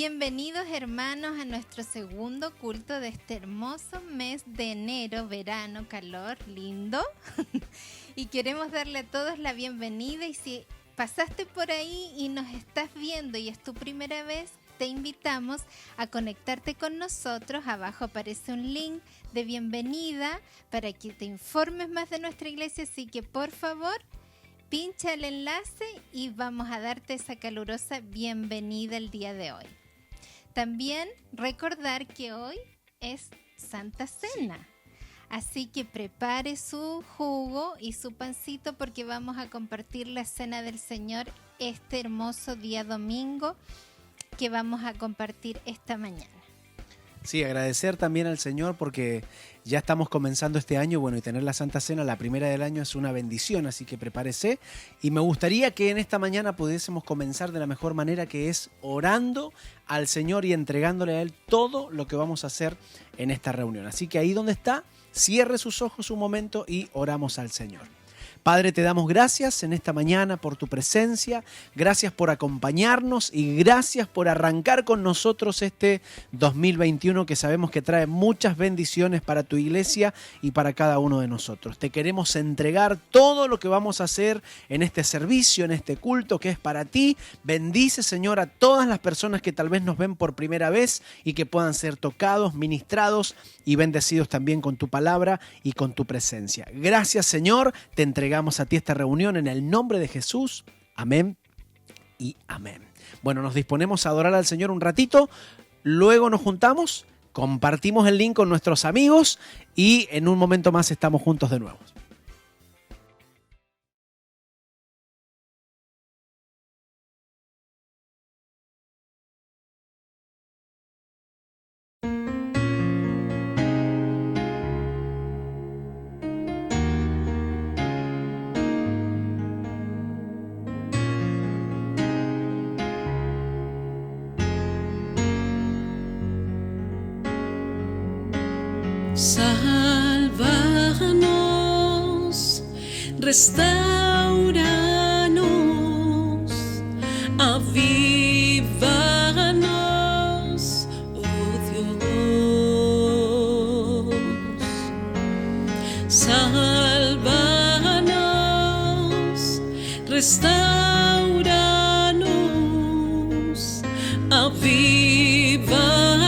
Bienvenidos hermanos a nuestro segundo culto de este hermoso mes de enero, verano, calor, lindo. Y queremos darle a todos la bienvenida y si pasaste por ahí y nos estás viendo y es tu primera vez, te invitamos a conectarte con nosotros. Abajo aparece un link de bienvenida para que te informes más de nuestra iglesia, así que por favor pincha el enlace y vamos a darte esa calurosa bienvenida el día de hoy. También recordar que hoy es Santa Cena, así que prepare su jugo y su pancito porque vamos a compartir la Cena del Señor este hermoso día domingo que vamos a compartir esta mañana. Sí, agradecer también al Señor porque ya estamos comenzando este año, bueno, y tener la Santa Cena, la primera del año, es una bendición, así que prepárese. Y me gustaría que en esta mañana pudiésemos comenzar de la mejor manera, que es orando al Señor y entregándole a Él todo lo que vamos a hacer en esta reunión. Así que ahí donde está, cierre sus ojos un momento y oramos al Señor. Padre, te damos gracias en esta mañana por tu presencia, gracias por acompañarnos y gracias por arrancar con nosotros este 2021 que sabemos que trae muchas bendiciones para tu iglesia y para cada uno de nosotros. Te queremos entregar todo lo que vamos a hacer en este servicio, en este culto que es para ti. Bendice, Señor, a todas las personas que tal vez nos ven por primera vez y que puedan ser tocados, ministrados y bendecidos también con tu palabra y con tu presencia. Gracias, Señor, te entregamos a ti esta reunión en el nombre de Jesús. Amén y amén. Bueno, nos disponemos a adorar al Señor un ratito, luego nos juntamos, compartimos el link con nuestros amigos y en un momento más estamos juntos de nuevo. Sálvanos, restauranos, avívanos, oh Dios. Sálvanos, restauranos, avívanos.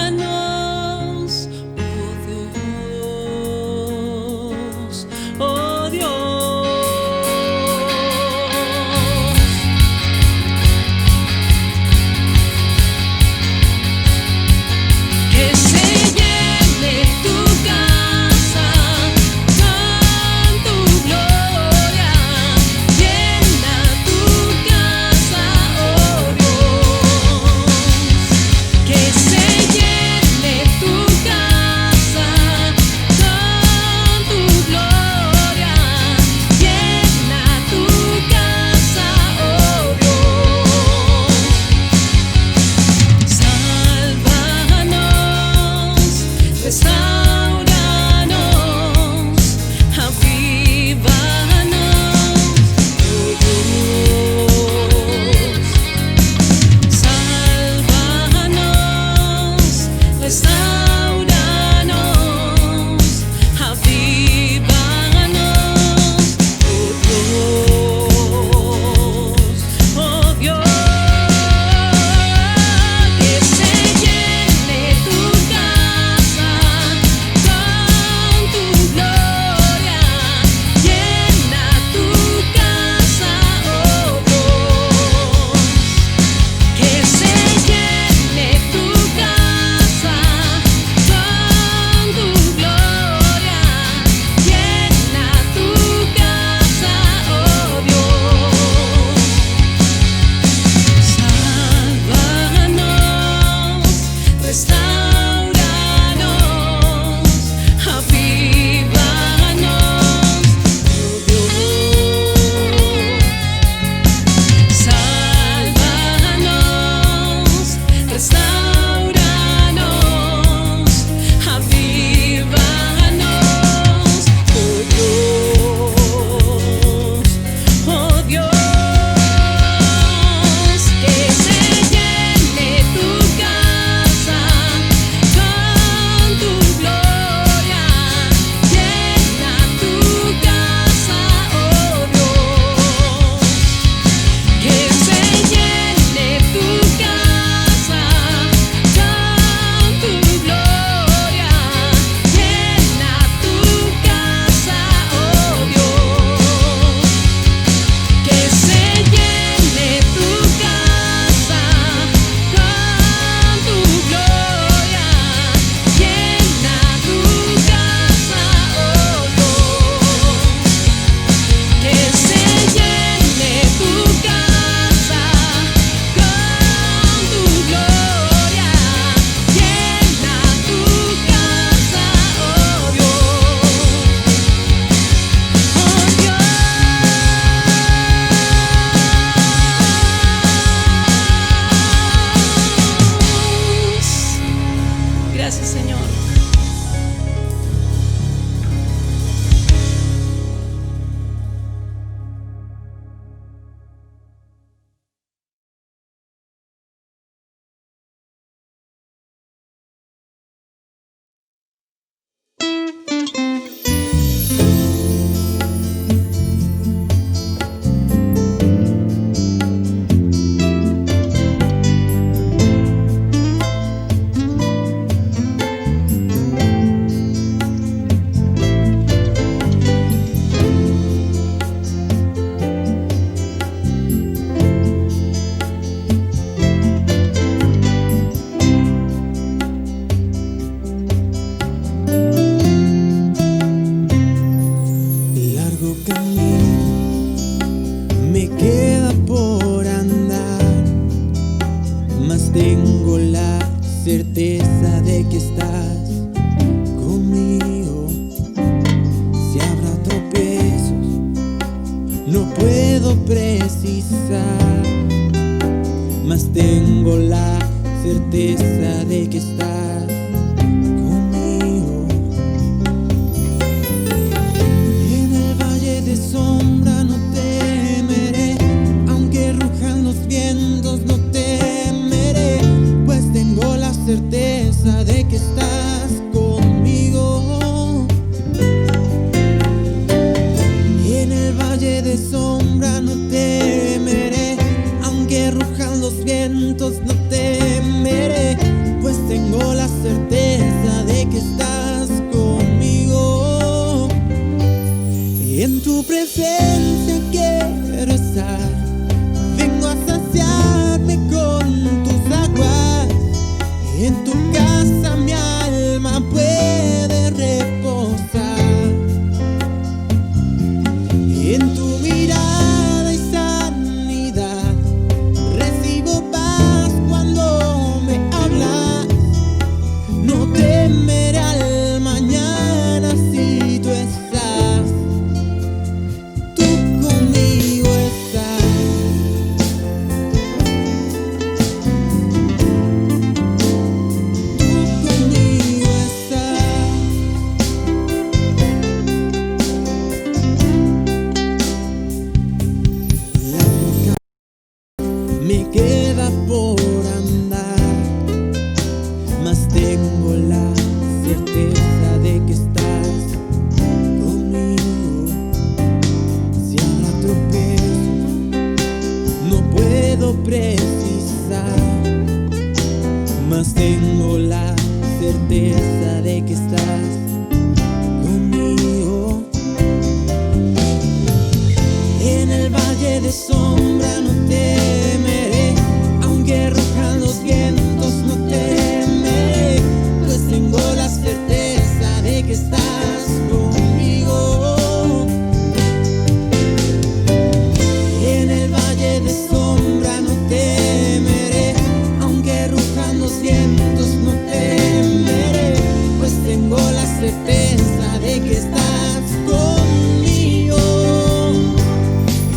certeza de que estás conmigo.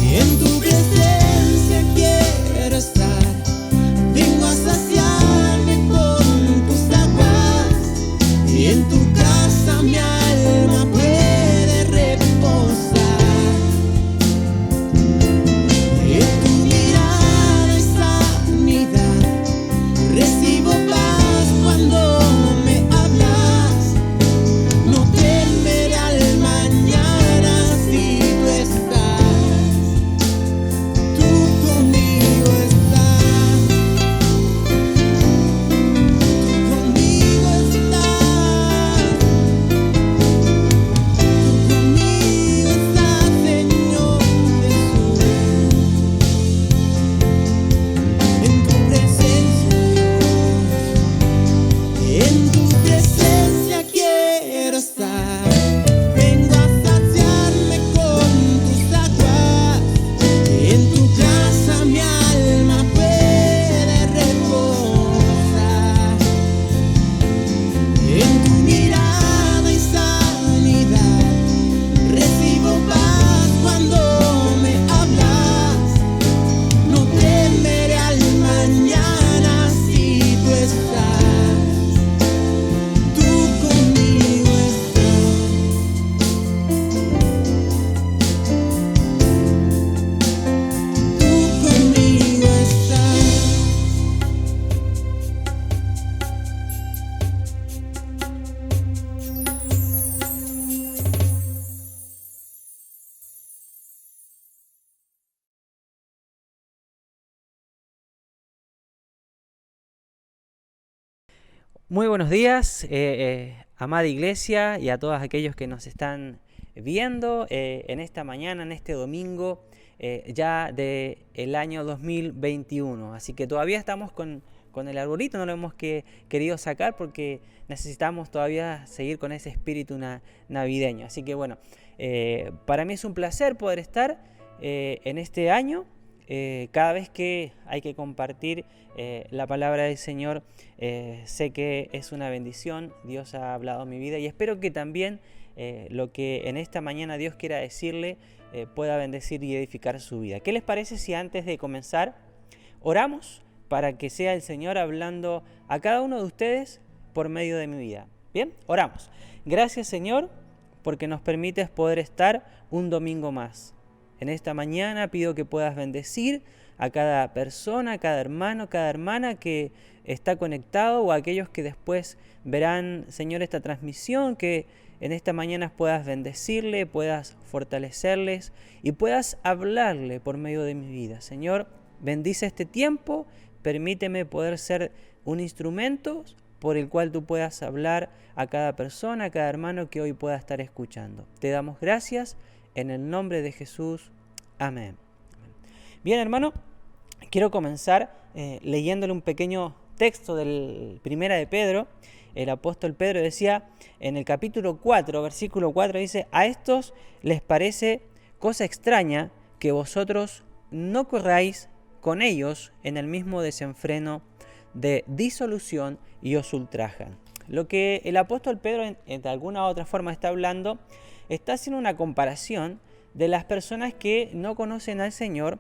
Y en tu presencia quiero estar. Vengo a saciarme con tus aguas. Y en tu casa mi alma puede reposar. En tu mirada y sanidad recibo paz cuando me hablas. No temeré al mañana si tú estás. Tú conmigo estás. Tú conmigo estás. Tú conmigo estás, Señor Jesús. En tu presencia, Dios, en tu presencia quiero estar. Vengo a saciarme con tus aguas. En tu casa mi alma puede reposar. En tu mirada y sanidad recibo paz cuando me hablas. No temeré al mañana si tú estás. Tú conmigo estás. Tú conmigo estás. Muy buenos días, amada iglesia, y a todos aquellos que nos están viendo en esta mañana, en este domingo ya del año 2021. Así que todavía estamos con el arbolito, no lo hemos querido sacar porque necesitamos todavía seguir con ese espíritu navideño. Así que bueno, para mí es un placer poder estar en este año. Cada vez que hay que compartir la palabra del Señor, sé que es una bendición. Dios ha hablado en mi vida y espero que también lo que en esta mañana Dios quiera decirle pueda bendecir y edificar su vida. ¿Qué les parece si antes de comenzar oramos para que sea el Señor hablando a cada uno de ustedes por medio de mi vida? Bien, oramos. Gracias, Señor, porque nos permites poder estar un domingo más. En esta mañana pido que puedas bendecir a cada persona, a cada hermano, cada hermana que está conectado o a aquellos que después verán, Señor, esta transmisión, que en esta mañana puedas bendecirle, puedas fortalecerles y puedas hablarle por medio de mi vida. Señor, bendice este tiempo, permíteme poder ser un instrumento por el cual tú puedas hablar a cada persona, a cada hermano que hoy pueda estar escuchando. Te damos gracias. En el nombre de Jesús, amén. Bien, hermano, quiero comenzar leyéndole un pequeño texto del Primera de Pedro. El apóstol Pedro decía en el capítulo 4, versículo 4, dice: a estos les parece cosa extraña que vosotros no corráis con ellos en el mismo desenfreno de disolución y os ultrajan. Lo que el apóstol Pedro de alguna u otra forma está hablando, está haciendo una comparación de las personas que no conocen al Señor,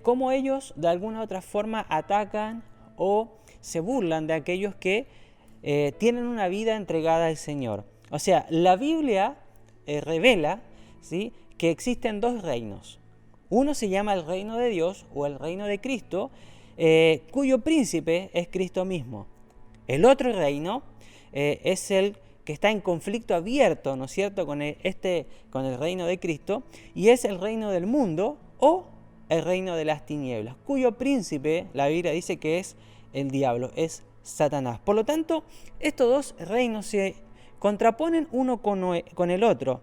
cómo ellos de alguna u otra forma atacan o se burlan de aquellos que tienen una vida entregada al Señor. O sea, la Biblia revela, ¿sí?, que existen dos reinos. Uno se llama el reino de Dios o el reino de Cristo, cuyo príncipe es Cristo mismo. El otro reino es el que está en conflicto abierto, ¿no es cierto?, con el reino de Cristo, y es el reino del mundo o el reino de las tinieblas, cuyo príncipe, la Biblia dice que es el diablo, es Satanás. Por lo tanto, estos dos reinos se contraponen uno con el otro.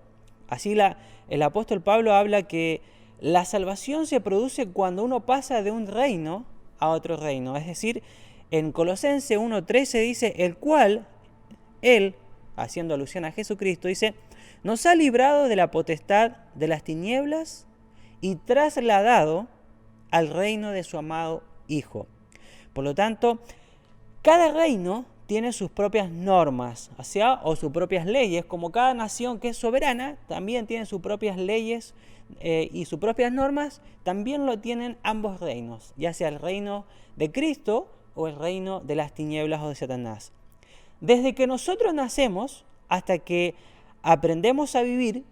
Así el apóstol Pablo habla que la salvación se produce cuando uno pasa de un reino a otro reino. Es decir, en Colosenses 1:13 dice, el cual, él, haciendo alusión a Jesucristo, dice, nos ha librado de la potestad de las tinieblas y trasladado al reino de su amado Hijo. Por lo tanto, cada reino tiene sus propias normas, o sus propias leyes, como cada nación que es soberana también tiene sus propias leyes y sus propias normas, también lo tienen ambos reinos, ya sea el reino de Cristo o el reino de las tinieblas o de Satanás. Desde que nosotros nacemos hasta que aprendemos a vivir,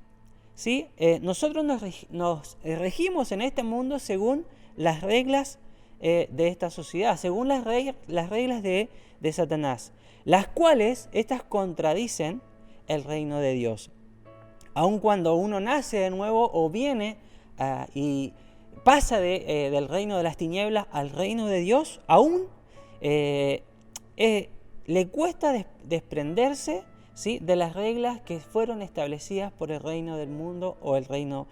¿sí? Nosotros nos regimos en este mundo según las reglas de esta sociedad, según las reglas de Satanás, las cuales estas contradicen el reino de Dios. Aun cuando uno nace de nuevo o viene y pasa del reino de las tinieblas al reino de Dios, aún le cuesta desprenderse, ¿sí?, de las reglas que fueron establecidas por el reino del mundo o el reino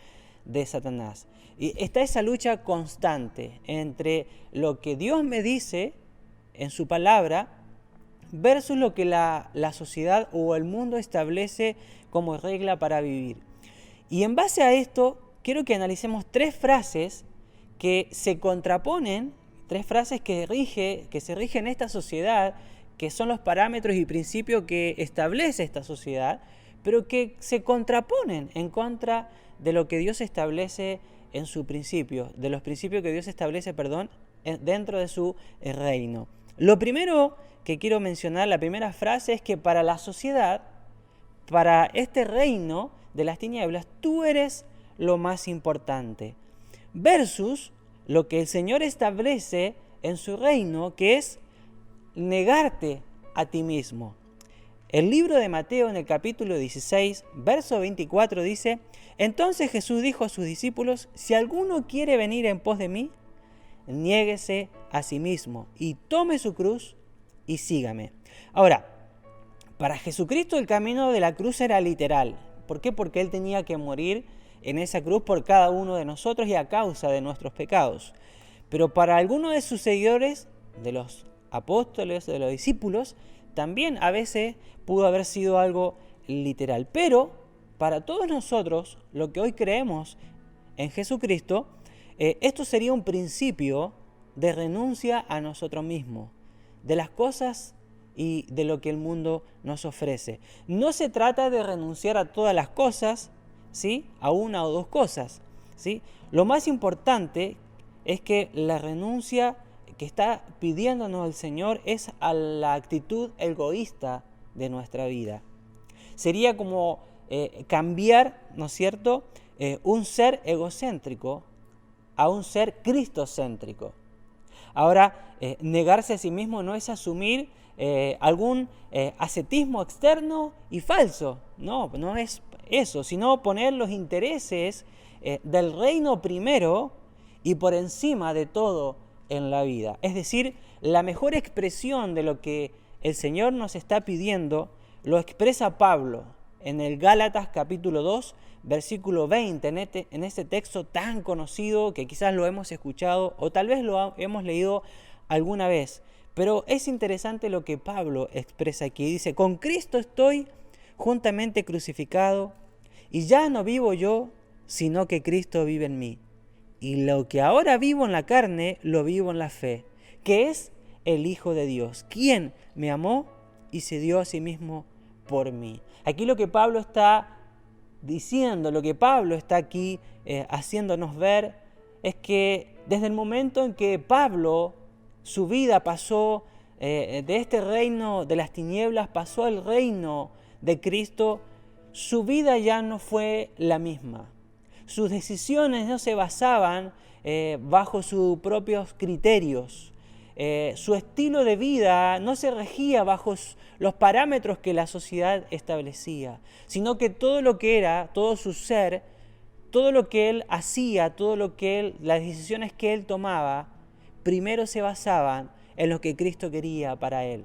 de Satanás. Y está esa lucha constante entre lo que Dios me dice en su palabra versus lo que la sociedad o el mundo establece como regla para vivir. Y en base a esto, quiero que analicemos 3 frases que se contraponen, 3 frases que se rigen en esta sociedad, que son los parámetros y principios que establece esta sociedad, pero que se contraponen en contra de lo que Dios establece en su principio, de los principios que Dios establece, dentro de su reino. Lo primero que quiero mencionar, la primera frase, es que para la sociedad, para este reino de las tinieblas, tú eres lo más importante, versus lo que el Señor establece en su reino, que es negarte a ti mismo. El libro de Mateo, en el capítulo 16, verso 24, dice: Entonces Jesús dijo a sus discípulos: si alguno quiere venir en pos de mí, niéguese a sí mismo y tome su cruz y sígame. Ahora, para Jesucristo el camino de la cruz era literal. ¿Por qué? Porque Él tenía que morir en esa cruz por cada uno de nosotros y a causa de nuestros pecados. Pero para algunos de sus seguidores, de los apóstoles, de los discípulos, también a veces pudo haber sido algo literal. Pero para todos nosotros, lo que hoy creemos en Jesucristo, esto sería un principio de renuncia a nosotros mismos, de las cosas y de lo que el mundo nos ofrece. No se trata de renunciar a todas las cosas, ¿sí?, a una o dos cosas, ¿sí? Lo más importante es que la renuncia que está pidiéndonos el Señor es a la actitud egoísta de nuestra vida. Sería como cambiar, ¿no es cierto?, un ser egocéntrico a un ser cristocéntrico. Ahora, negarse a sí mismo no es asumir algún ascetismo externo y falso. No es eso, sino poner los intereses del reino primero y por encima de todo en la vida. Es decir, la mejor expresión de lo que el Señor nos está pidiendo lo expresa Pablo en el Gálatas capítulo 2, versículo 20, en este texto tan conocido que quizás lo hemos escuchado o tal vez lo hemos leído alguna vez. Pero es interesante lo que Pablo expresa aquí. Dice: con Cristo estoy juntamente crucificado, y ya no vivo yo, sino que Cristo vive en mí. Y lo que ahora vivo en la carne, lo vivo en la fe, que es el Hijo de Dios, quien me amó y se dio a sí mismo por mí. Aquí lo que Pablo está diciendo, lo que Pablo está aquí haciéndonos ver, es que desde el momento en que Pablo, su vida pasó de este reino de las tinieblas, pasó al reino de Cristo, su vida ya no fue la misma. Sus decisiones no se basaban bajo sus propios criterios. Su estilo de vida no se regía bajo los parámetros que la sociedad establecía, sino que todo lo que era, todo su ser, todo lo que él hacía, las decisiones que él tomaba, primero se basaban en lo que Cristo quería para él.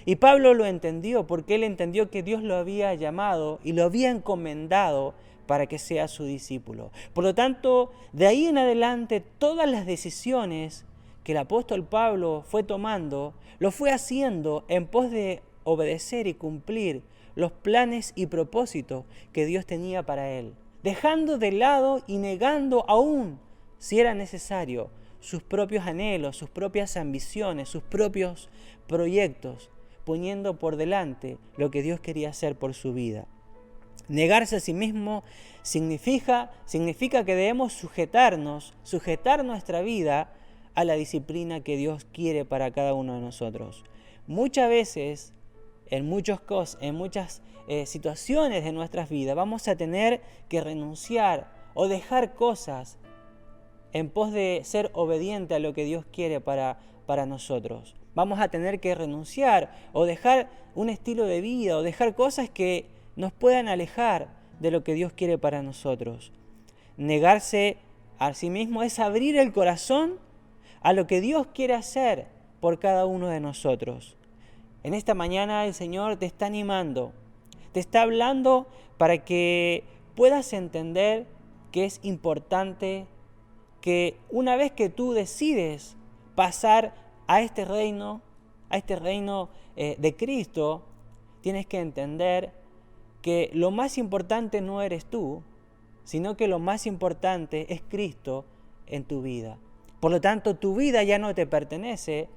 Y Pablo lo entendió porque él entendió que Dios lo había llamado y lo había encomendado para que sea su discípulo. Por lo tanto, de ahí en adelante, todas las decisiones que el apóstol Pablo fue tomando, lo fue haciendo en pos de obedecer y cumplir los planes y propósitos que Dios tenía para él, dejando de lado y negando aún, si era necesario, sus propios anhelos, sus propias ambiciones, sus propios proyectos, poniendo por delante lo que Dios quería hacer por su vida. Negarse a sí mismo significa que debemos sujetar nuestra vida a la disciplina que Dios quiere para cada uno de nosotros. Muchas veces, en muchas situaciones de nuestras vidas, vamos a tener que renunciar o dejar cosas en pos de ser obediente a lo que Dios quiere para nosotros. Vamos a tener que renunciar o dejar un estilo de vida o dejar cosas que nos puedan alejar de lo que Dios quiere para nosotros. Negarse a sí mismo es abrir el corazón a lo que Dios quiere hacer por cada uno de nosotros. En esta mañana el Señor te está animando, te está hablando para que puedas entender que es importante que una vez que tú decides pasar a este reino de Cristo, tienes que entender que lo más importante no eres tú, sino que lo más importante es Cristo en tu vida. Por lo tanto, tu vida ya no te pertenece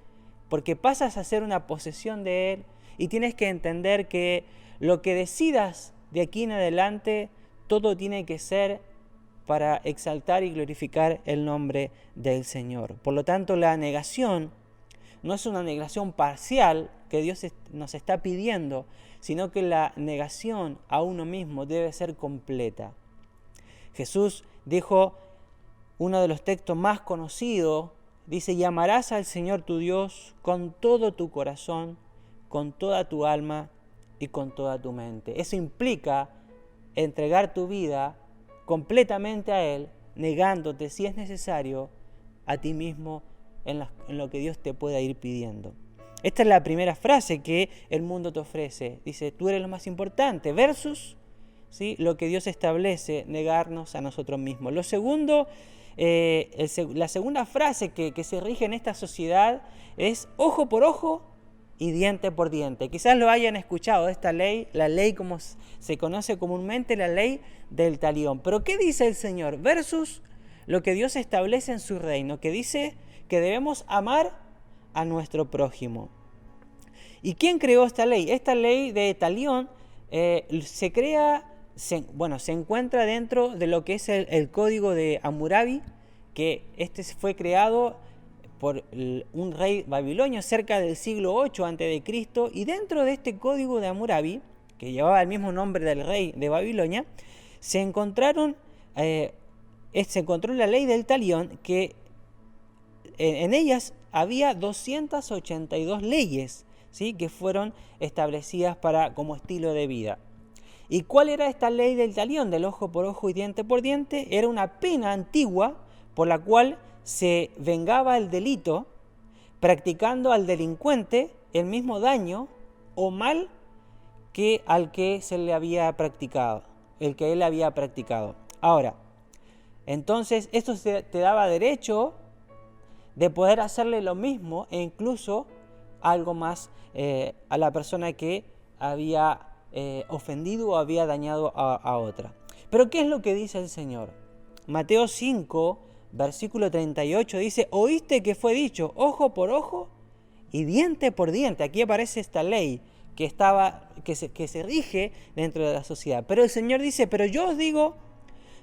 porque pasas a ser una posesión de Él y tienes que entender que lo que decidas de aquí en adelante, todo tiene que ser para exaltar y glorificar el nombre del Señor. Por lo tanto, la negación no es una negación parcial que Dios nos está pidiendo, sino que la negación a uno mismo debe ser completa. Jesús dijo, uno de los textos más conocidos, dice, y amarás al Señor tu Dios con todo tu corazón, con toda tu alma y con toda tu mente. Eso implica entregar tu vida completamente a Él, negándote, si es necesario, a ti mismo en lo que Dios te pueda ir pidiendo. Esta es la primera frase que el mundo te ofrece. Dice, tú eres lo más importante, versus ¿sí? lo que Dios establece, negarnos a nosotros mismos. Lo segundo, la segunda frase que se rige en esta sociedad es ojo por ojo y diente por diente. Quizás lo hayan escuchado, esta ley, la ley como se conoce comúnmente, la ley del talión. Pero ¿qué dice el Señor? Versus lo que Dios establece en su reino, que dice que debemos amar a nuestro prójimo. ¿Y quién creó esta ley? Esta ley de talión se encuentra dentro de lo que es el código de Hammurabi, que este fue creado por un rey babilonio cerca del siglo 8 a.C. y dentro de este código de Hammurabi, que llevaba el mismo nombre del rey de Babilonia, se encontró la ley del talión, que en ellas había 282 leyes, ¿sí? que fueron establecidas como estilo de vida. ¿Y cuál era esta ley del talión, del ojo por ojo y diente por diente? Era una pena antigua por la cual se vengaba el delito, practicando al delincuente el mismo daño o mal que al que se le había practicado, el que él había practicado. Ahora, entonces esto te daba derecho de poder hacerle lo mismo e incluso algo más a la persona que había ofendido o había dañado a otra. Pero ¿qué es lo que dice el Señor? Mateo 5, versículo 38 dice, oíste que fue dicho ojo por ojo y diente por diente. Aquí aparece esta ley que se rige dentro de la sociedad. Pero el Señor dice, pero yo os digo,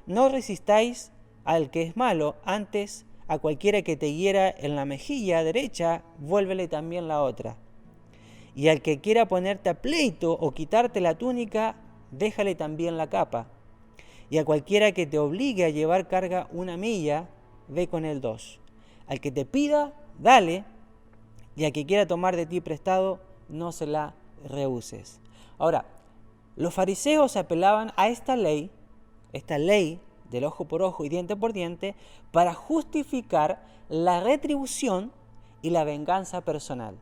no resistáis al que es malo, antes a cualquiera que te hiera en la mejilla derecha, vuélvele también la otra. Y al que quiera ponerte a pleito o quitarte la túnica, déjale también la capa. Y a cualquiera que te obligue a llevar carga una milla, ve con él 2. Al que te pida, dale, y al que quiera tomar de ti prestado, no se la rehuses. Ahora, los fariseos apelaban a esta ley del ojo por ojo y diente por diente, para justificar la retribución y la venganza personal.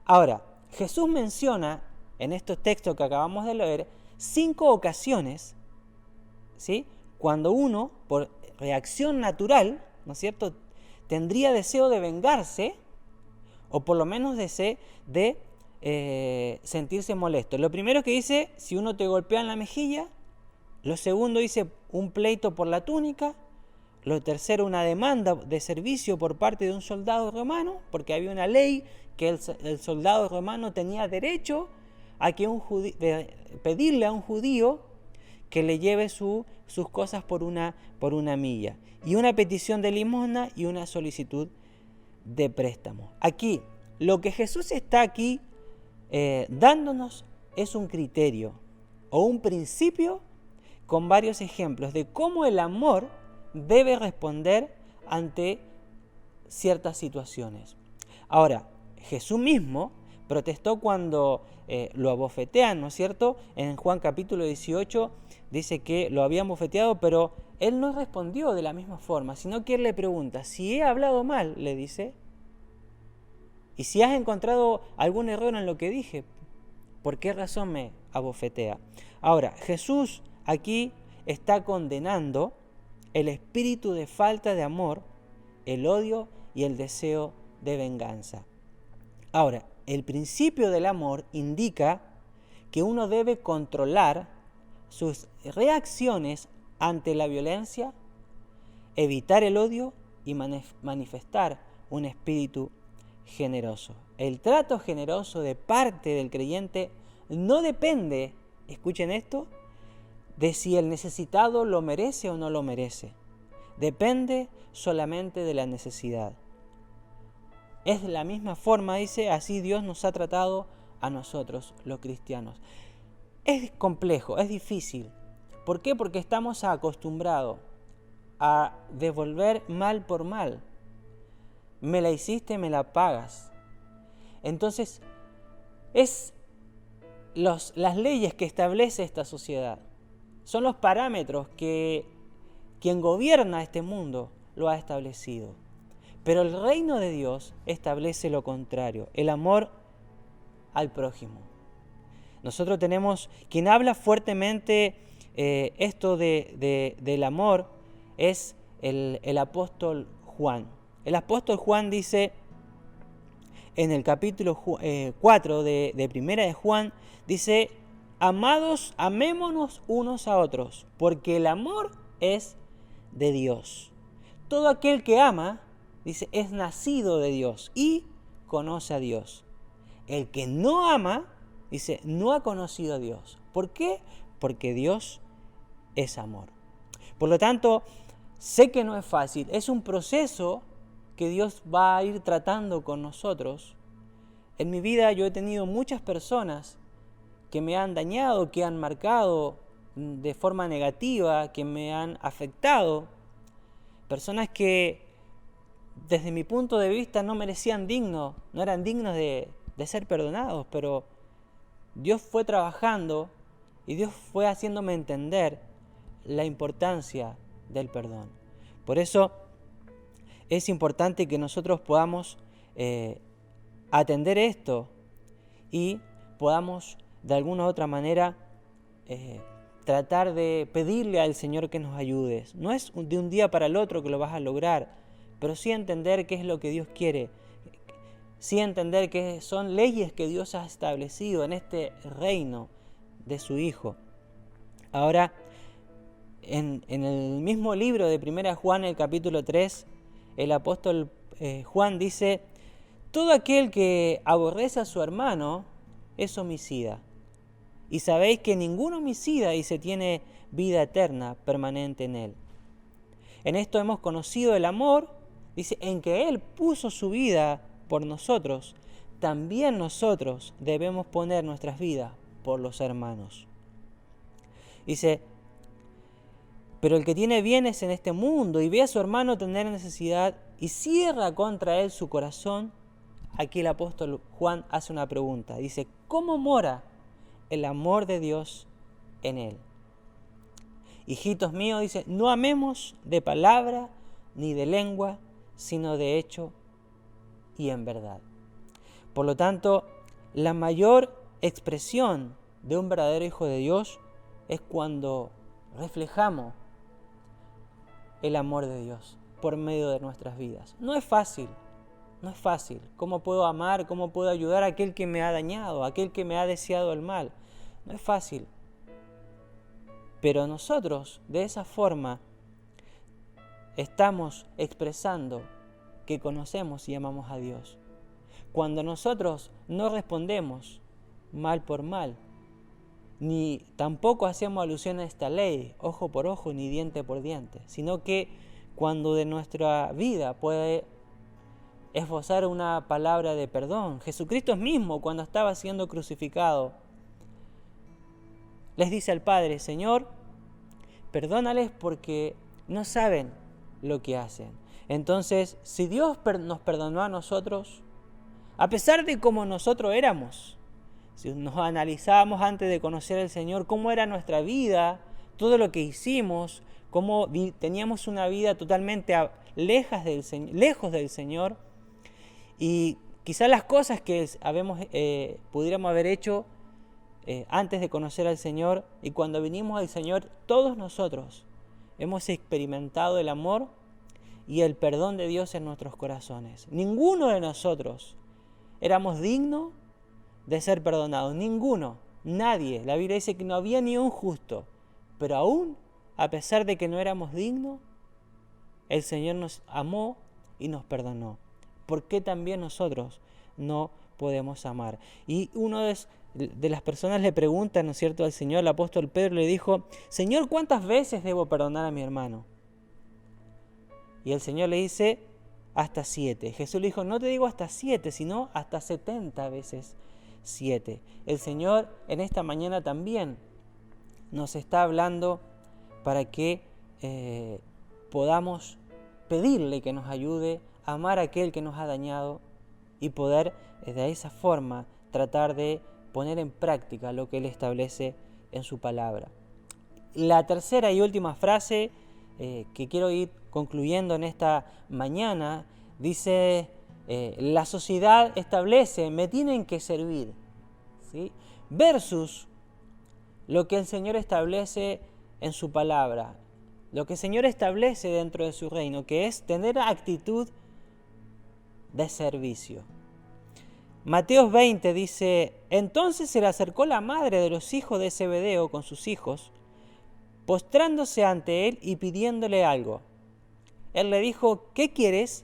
Ahora, Jesús menciona en estos textos que acabamos de leer 5 ocasiones, ¿sí? Cuando uno, por reacción natural, ¿no es cierto?, tendría deseo de vengarse, o por lo menos deseo de sentirse molesto. Lo primero que dice, si uno te golpea en la mejilla. Lo segundo dice un pleito por la túnica, Lo tercero, una demanda de servicio por parte de un soldado romano, porque había una ley que el soldado romano tenía derecho a que pedirle a un judío que le lleve sus cosas por una milla. Y una petición de limosna y una solicitud de préstamo. Aquí, lo que Jesús está aquí dándonos es un criterio o un principio con varios ejemplos de cómo el amor debe responder ante ciertas situaciones. Ahora, Jesús mismo protestó cuando lo abofetean, ¿no es cierto? En Juan capítulo 18 dice que lo habían bofeteado, pero él no respondió de la misma forma, sino que él le pregunta, si he hablado mal, le dice, y si has encontrado algún error en lo que dije, ¿por qué razón me abofetea? Ahora, Jesús aquí está condenando el espíritu de falta de amor, el odio y el deseo de venganza. Ahora, el principio del amor indica que uno debe controlar sus reacciones ante la violencia, evitar el odio y manifestar un espíritu generoso. El trato generoso de parte del creyente no depende, escuchen esto, de si el necesitado lo merece o no lo merece. Depende solamente de la necesidad. Es de la misma forma, dice, así Dios nos ha tratado a nosotros, los cristianos. Es complejo, es difícil. ¿Por qué? Porque estamos acostumbrados a devolver mal por mal. Me la hiciste, me la pagas. Entonces, es las leyes que establece esta sociedad. Son los parámetros que quien gobierna este mundo lo ha establecido. Pero el reino de Dios establece lo contrario, el amor al prójimo. Nosotros tenemos, quien habla fuertemente esto del amor es el apóstol Juan. El apóstol Juan dice en el capítulo 4 de Primera de Juan, dice, amados, amémonos unos a otros, porque el amor es de Dios. Todo aquel que ama, dice, es nacido de Dios y conoce a Dios. El que no ama, dice, no ha conocido a Dios. ¿Por qué? Porque Dios es amor. Por lo tanto, sé que no es fácil. Es un proceso que Dios va a ir tratando con nosotros. En mi vida yo he tenido muchas personas que me han dañado, que han marcado de forma negativa, que me han afectado. Personas que desde mi punto de vista no merecían no eran dignos de ser perdonados, pero Dios fue trabajando y Dios fue haciéndome entender la importancia del perdón. Por eso es importante que nosotros podamos atender esto y podamos de alguna u otra manera tratar de pedirle al Señor que nos ayude. No es de un día para el otro que lo vas a lograr, pero sí entender qué es lo que Dios quiere, sí entender que son leyes que Dios ha establecido en este reino de su Hijo. Ahora, en el mismo libro de 1 Juan, el capítulo 3, el apóstol Juan dice, todo aquel que aborrece a su hermano es homicida. Y sabéis que ningún homicida, dice, tiene vida eterna permanente en él. En esto hemos conocido el amor, dice, en que Él puso su vida por nosotros. También nosotros debemos poner nuestras vidas por los hermanos. Dice, pero el que tiene bienes en este mundo y ve a su hermano tener necesidad y cierra contra él su corazón, aquí el apóstol Juan hace una pregunta. Dice, ¿cómo mora el amor de Dios en él? Hijitos míos, dice, no amemos de palabra ni de lengua, sino de hecho y en verdad. Por lo tanto, la mayor expresión de un verdadero hijo de Dios es cuando reflejamos el amor de Dios por medio de nuestras vidas. No es fácil, no es fácil. ¿Cómo puedo amar? ¿Cómo puedo ayudar a aquel que me ha dañado, a aquel que me ha deseado el mal? No es fácil. Pero nosotros, de esa forma, estamos expresando que conocemos y amamos a Dios. Cuando nosotros no respondemos mal por mal, ni tampoco hacemos alusión a esta ley, ojo por ojo ni diente por diente, sino que cuando de nuestra vida puede esbozar una palabra de perdón. Jesucristo mismo, cuando estaba siendo crucificado, les dice al Padre: Señor, perdónales porque no saben lo que hacen. Entonces, si Dios nos perdonó a nosotros, a pesar de cómo nosotros éramos, si nos analizábamos antes de conocer al Señor, cómo era nuestra vida, todo lo que hicimos, cómo teníamos una vida totalmente lejos del Señor, y quizás las cosas que pudiéramos haber hecho antes de conocer al Señor, y cuando vinimos al Señor, todos nosotros hemos experimentado el amor y el perdón de Dios en nuestros corazones. Ninguno de nosotros éramos dignos de ser perdonados, ninguno, nadie. La Biblia dice que no había ni un justo, pero aún, a pesar de que no éramos dignos, el Señor nos amó y nos perdonó. ¿Por qué también nosotros no podemos amar? Y uno de las personas le pregunta, ¿no es cierto?, al Señor, el apóstol Pedro le dijo: Señor, ¿cuántas veces debo perdonar a mi hermano? Y el Señor le dice: hasta 7. Jesús le dijo: no te digo hasta 7, sino hasta 70 veces 7. El Señor en esta mañana también nos está hablando para que podamos pedirle que nos ayude a amar a aquel que nos ha dañado y poder de esa forma tratar de poner en práctica lo que Él establece en su palabra. La tercera y última frase que quiero ir concluyendo en esta mañana dice: la sociedad establece, me tienen que servir, ¿sí?, versus lo que el Señor establece en su palabra, lo que el Señor establece dentro de su reino, que es tener actitud de servicio. Mateo 20 dice: entonces se le acercó la madre de los hijos de Zebedeo con sus hijos, postrándose ante él y pidiéndole algo. Él le dijo: ¿qué quieres?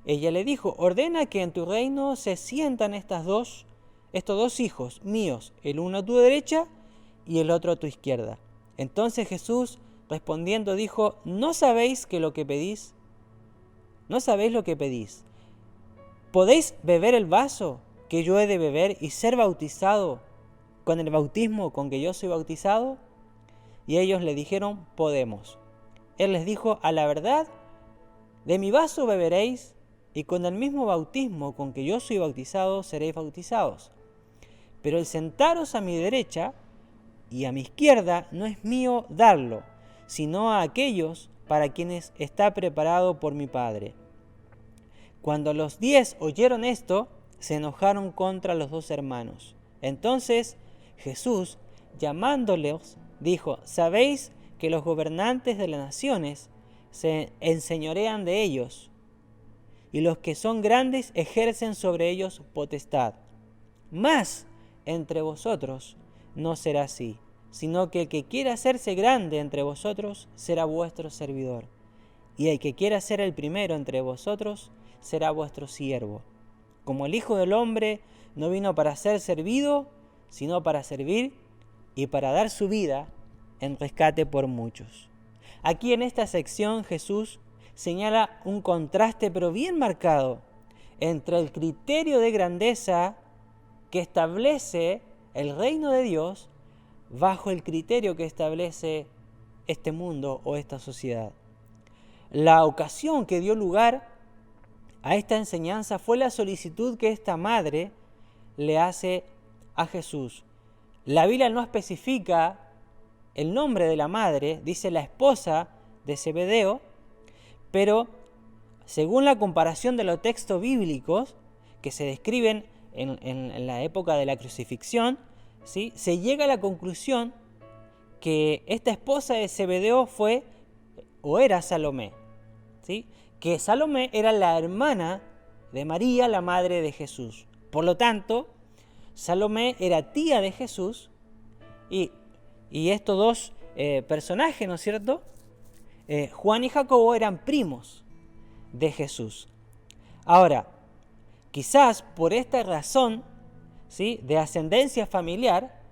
Ella le dijo: ordena que en tu reino se sientan estos dos hijos míos, el uno a tu derecha y el otro a tu izquierda. Entonces Jesús, respondiendo, dijo: ¿no sabéis lo que pedís? ¿No sabéis lo que pedís? ¿Podéis beber el vaso que yo he de beber y ser bautizado con el bautismo con que yo soy bautizado? Y ellos le dijeron: podemos. Él les dijo: a la verdad, de mi vaso beberéis, y con el mismo bautismo con que yo soy bautizado seréis bautizados. Pero el sentaros a mi derecha y a mi izquierda no es mío darlo, sino a aquellos para quienes está preparado por mi Padre. Cuando los 10 oyeron esto, se enojaron contra los 2 hermanos. Entonces Jesús, llamándolos, dijo: ¿sabéis que los gobernantes de las naciones se enseñorean de ellos, y los que son grandes ejercen sobre ellos potestad? Mas entre vosotros no será así, sino que el que quiera hacerse grande entre vosotros será vuestro servidor, y el que quiera ser el primero entre vosotros será vuestro siervo. Como el Hijo del Hombre no vino para ser servido, sino para servir y para dar su vida en rescate por muchos. Aquí en esta sección Jesús señala un contraste pero bien marcado entre el criterio de grandeza que establece el reino de Dios bajo el criterio que establece este mundo o esta sociedad. La ocasión que dio lugar a esta enseñanza fue la solicitud que esta madre le hace a Jesús. La Biblia no especifica el nombre de la madre, dice la esposa de Zebedeo, pero según la comparación de los textos bíblicos que se describen en la época de la crucifixión, ¿sí?, se llega a la conclusión que esta esposa de Zebedeo fue o era Salomé, ¿sí?, que Salomé era la hermana de María, la madre de Jesús. Por lo tanto, Salomé era tía de Jesús y estos dos personajes, ¿no es cierto?, Juan y Jacobo eran primos de Jesús. Ahora, quizás por esta razón, ¿sí?, de ascendencia familiar,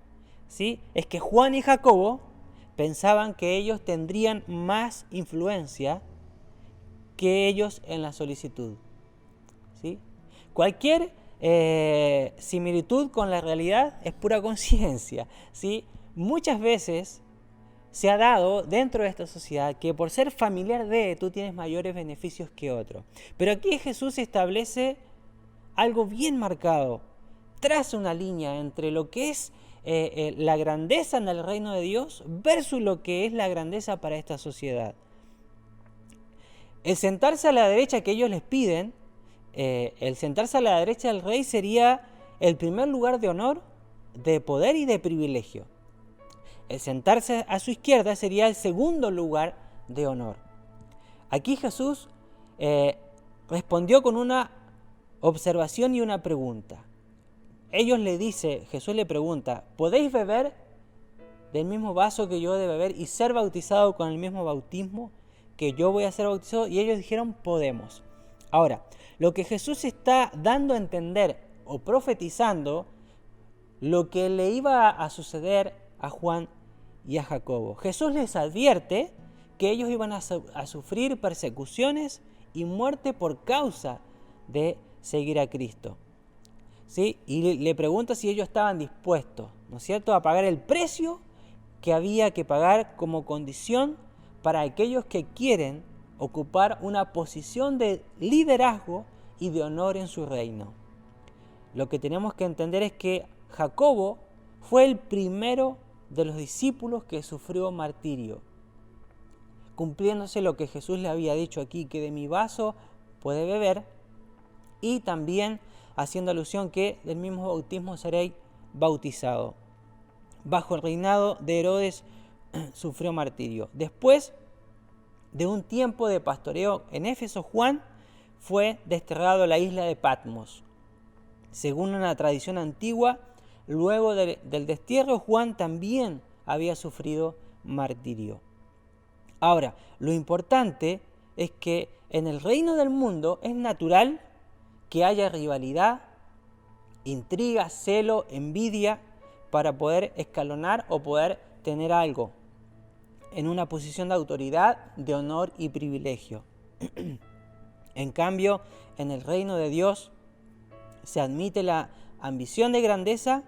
¿sí?, es que Juan y Jacobo pensaban que ellos tendrían más influencia que ellos en la solicitud, ¿sí? Cualquier similitud con la realidad es pura coincidencia, ¿sí? Muchas veces se ha dado dentro de esta sociedad que por ser familiar de, tú tienes mayores beneficios que otro. Pero aquí Jesús establece algo bien marcado, traza una línea entre lo que es la grandeza en el reino de Dios versus lo que es la grandeza para esta sociedad. El sentarse a la derecha que ellos les piden, el sentarse a la derecha del rey sería el primer lugar de honor, de poder y de privilegio. El sentarse a su izquierda sería el segundo lugar de honor. Aquí Jesús respondió con una observación y una pregunta. Jesús le pregunta, ¿podéis beber del mismo vaso que yo he de beber y ser bautizado con el mismo bautismo que yo voy a ser bautizado? Y ellos dijeron, podemos. Ahora, lo que Jesús está dando a entender o profetizando, lo que le iba a suceder a Juan y a Jacobo. Jesús les advierte que ellos iban a sufrir persecuciones y muerte por causa de seguir a Cristo, ¿sí? Y le pregunta si ellos estaban dispuestos, ¿no es cierto?, a pagar el precio que había que pagar como condición para aquellos que quieren ocupar una posición de liderazgo y de honor en su reino. Lo que tenemos que entender es que Jacobo fue el primero de los discípulos que sufrió martirio, cumpliéndose lo que Jesús le había dicho aquí, que de mi vaso puede beber, y también haciendo alusión que del mismo bautismo seréis bautizado. Bajo el reinado de Herodes sufrió martirio. Después de un tiempo de pastoreo en Éfeso, Juan fue desterrado a la isla de Patmos. Según una tradición antigua, luego del destierro, Juan también había sufrido martirio. Ahora, lo importante es que en el reino del mundo es natural que haya rivalidad, intriga, celo, envidia para poder escalonar o poder tener algo en una posición de autoridad, de honor y privilegio. En cambio, en el reino de Dios se admite la ambición de grandeza,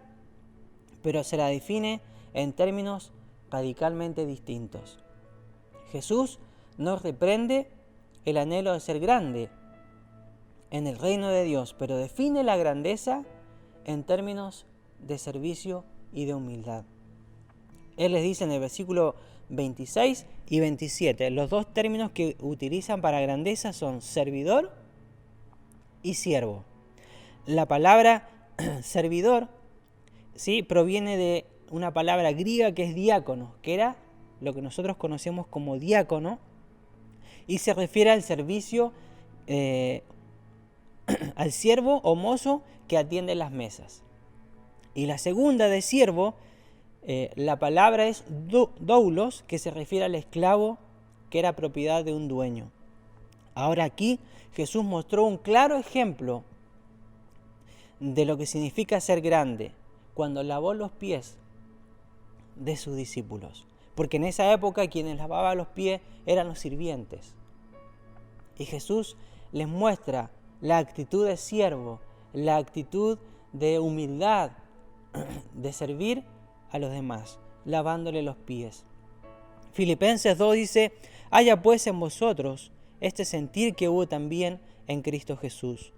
pero se la define en términos radicalmente distintos. Jesús nos reprende el anhelo de ser grande en el reino de Dios, pero define la grandeza en términos de servicio y de humildad. Él les dice en el versículo 26 y 27, los dos términos que utilizan para grandeza son servidor y siervo. La palabra servidor, ¿sí?, proviene de una palabra griega que es diácono, que era lo que nosotros conocemos como diácono, y se refiere al servicio, al siervo o mozo que atiende las mesas. Y la segunda de siervo, la palabra es doulos, que se refiere al esclavo que era propiedad de un dueño. Ahora aquí Jesús mostró un claro ejemplo de lo que significa ser grande cuando lavó los pies de sus discípulos. Porque en esa época quienes lavaban los pies eran los sirvientes. Y Jesús les muestra la actitud de siervo, la actitud de humildad, de servir a los demás, lavándole los pies. Filipenses 2 dice, haya pues en vosotros este sentir que hubo también en Cristo Jesús,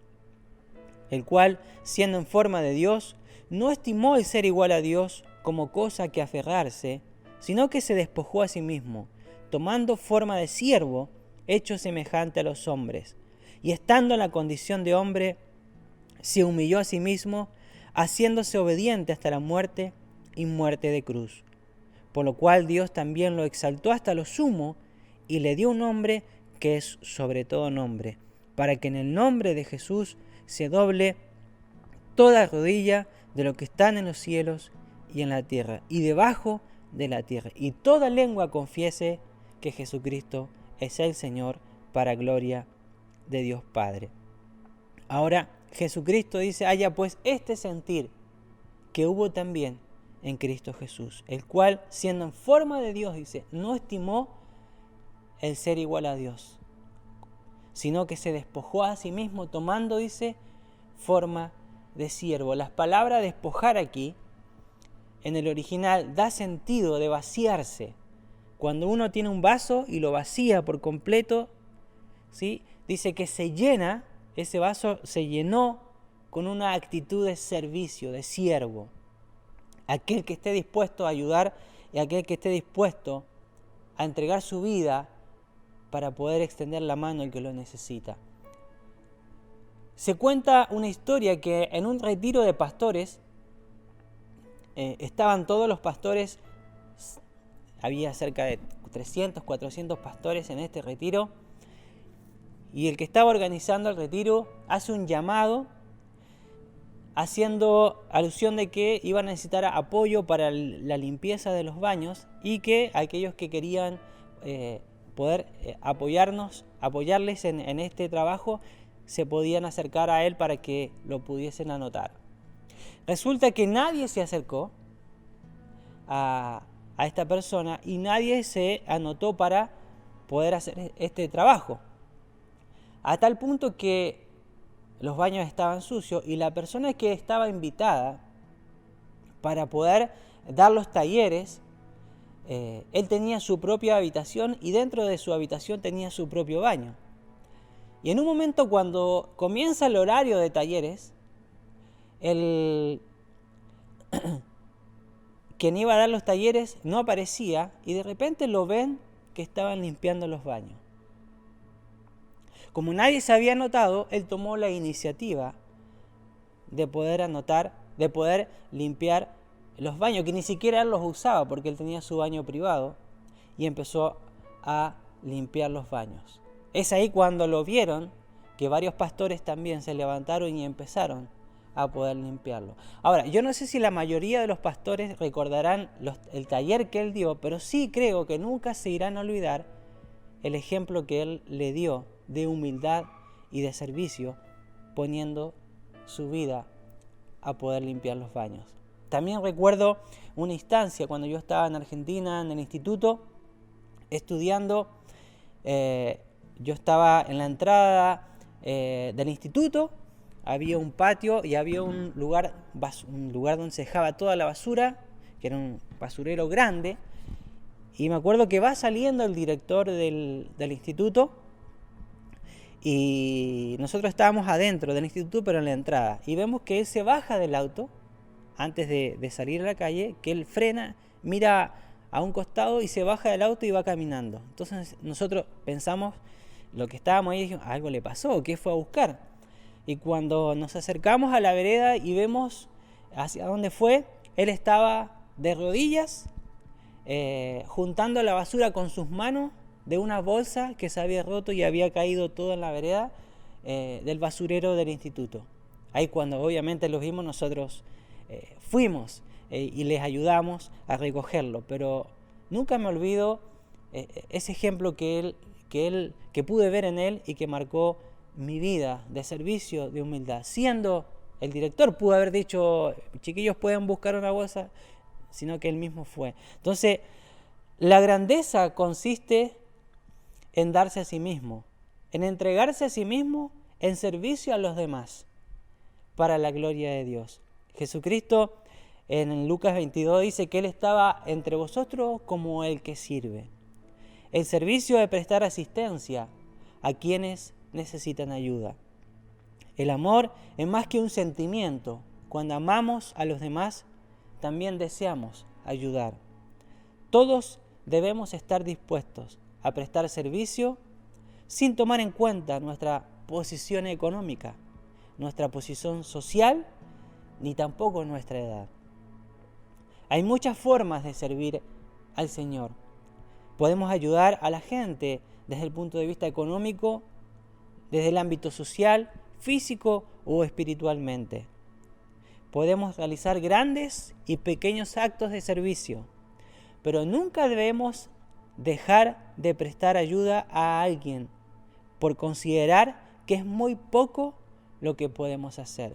el cual, siendo en forma de Dios, no estimó el ser igual a Dios como cosa que aferrarse, sino que se despojó a sí mismo, tomando forma de siervo, hecho semejante a los hombres, y estando en la condición de hombre, se humilló a sí mismo, haciéndose obediente hasta la muerte y muerte de cruz. Por lo cual Dios también lo exaltó hasta lo sumo y le dio un nombre que es sobre todo nombre, para que en el nombre de Jesús se doble toda rodilla de lo que están en los cielos y en la tierra y debajo de la tierra, y toda lengua confiese que Jesucristo es el Señor para gloria de Dios Padre. Ahora Jesucristo dice, haya pues este sentir que hubo también en Cristo Jesús, el cual, siendo en forma de Dios, dice, no estimó el ser igual a Dios, sino que se despojó a sí mismo, tomando, dice, forma de siervo. Las palabras despojar aquí, en el original, da sentido de vaciarse. Cuando uno tiene un vaso y lo vacía por completo, ¿sí? Dice que se llena, ese vaso se llenó con una actitud de servicio, de siervo. Aquel que esté dispuesto a ayudar y aquel que esté dispuesto a entregar su vida para poder extender la mano al que lo necesita. Se cuenta una historia que en un retiro de pastores, estaban todos los pastores, había cerca de 300, 400 pastores en este retiro, y el que estaba organizando el retiro hace un llamado haciendo alusión de que iban a necesitar apoyo para la limpieza de los baños y que aquellos que querían poder apoyarles en este trabajo se podían acercar a él para que lo pudiesen anotar. Resulta que nadie se acercó a esta persona y nadie se anotó para poder hacer este trabajo. A tal punto que los baños estaban sucios y la persona que estaba invitada para poder dar los talleres, él tenía su propia habitación y dentro de su habitación tenía su propio baño. Y en un momento cuando comienza el horario de talleres, quien iba a dar los talleres no aparecía y de repente lo ven que estaban limpiando los baños. Como nadie se había anotado, él tomó la iniciativa de poder anotar, de poder limpiar los baños, que ni siquiera él los usaba porque él tenía su baño privado, y empezó a limpiar los baños. Es ahí cuando lo vieron que varios pastores también se levantaron y empezaron a poder limpiarlo. Ahora, yo no sé si la mayoría de los pastores recordarán el taller que él dio, pero sí creo que nunca se irán a olvidar el ejemplo que él le dio de humildad y de servicio, poniendo su vida a poder limpiar los baños. También recuerdo una instancia cuando yo estaba en Argentina, en el instituto, estudiando. Yo estaba en la entrada del instituto, había un patio y había un lugar donde se dejaba toda la basura, que era un basurero grande, y me acuerdo que va saliendo el director del instituto, y nosotros estábamos adentro del instituto, pero en la entrada, y vemos que él se baja del auto antes de salir a la calle, que él frena, mira a un costado y se baja del auto y va caminando. Entonces nosotros pensamos, lo que estábamos ahí, dijimos, algo le pasó, ¿qué fue a buscar? Y cuando nos acercamos a la vereda y vemos hacia dónde fue, él estaba de rodillas, juntando la basura con sus manos de una bolsa que se había roto y había caído todo en la vereda del basurero del instituto. Ahí cuando obviamente los vimos, nosotros fuimos y les ayudamos a recogerlo, pero nunca me olvido ese ejemplo que pude ver en él y que marcó mi vida de servicio, de humildad. Siendo el director, pudo haber dicho, chiquillos, pueden buscar una bolsa, sino que él mismo fue. Entonces, la grandeza consiste en darse a sí mismo, en entregarse a sí mismo en servicio a los demás, para la gloria de Dios. Jesucristo en Lucas 22 dice que Él estaba entre vosotros como el que sirve. El servicio de prestar asistencia a quienes necesitan ayuda. El amor es más que un sentimiento. Cuando amamos a los demás, también deseamos ayudar. Todos debemos estar dispuestos a prestar servicio sin tomar en cuenta nuestra posición económica, nuestra posición social, ni tampoco nuestra edad. Hay muchas formas de servir al Señor. Podemos ayudar a la gente desde el punto de vista económico, desde el ámbito social, físico o espiritualmente. Podemos realizar grandes y pequeños actos de servicio, pero nunca debemos dejar de prestar ayuda a alguien por considerar que es muy poco lo que podemos hacer.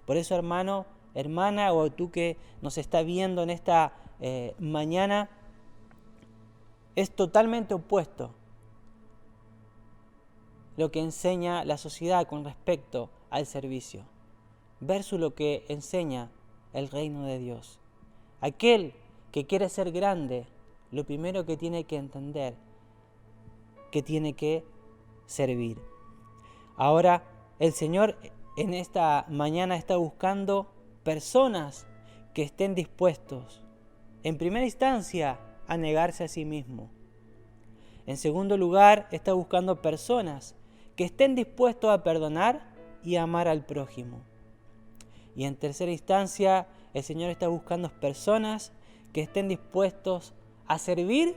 Por eso, hermano, hermana, o tú que nos está viendo en esta mañana, es totalmente opuesto lo que enseña la sociedad con respecto al servicio, versus lo que enseña el reino de Dios. Aquel que quiere ser grande, lo primero que tiene que entender, que tiene que servir. Ahora, el Señor en esta mañana está buscando personas que estén dispuestos, en primera instancia, a negarse a sí mismo. En segundo lugar, está buscando personas que estén dispuestos a perdonar y amar al prójimo. Y en tercera instancia, el Señor está buscando personas que estén dispuestos a servir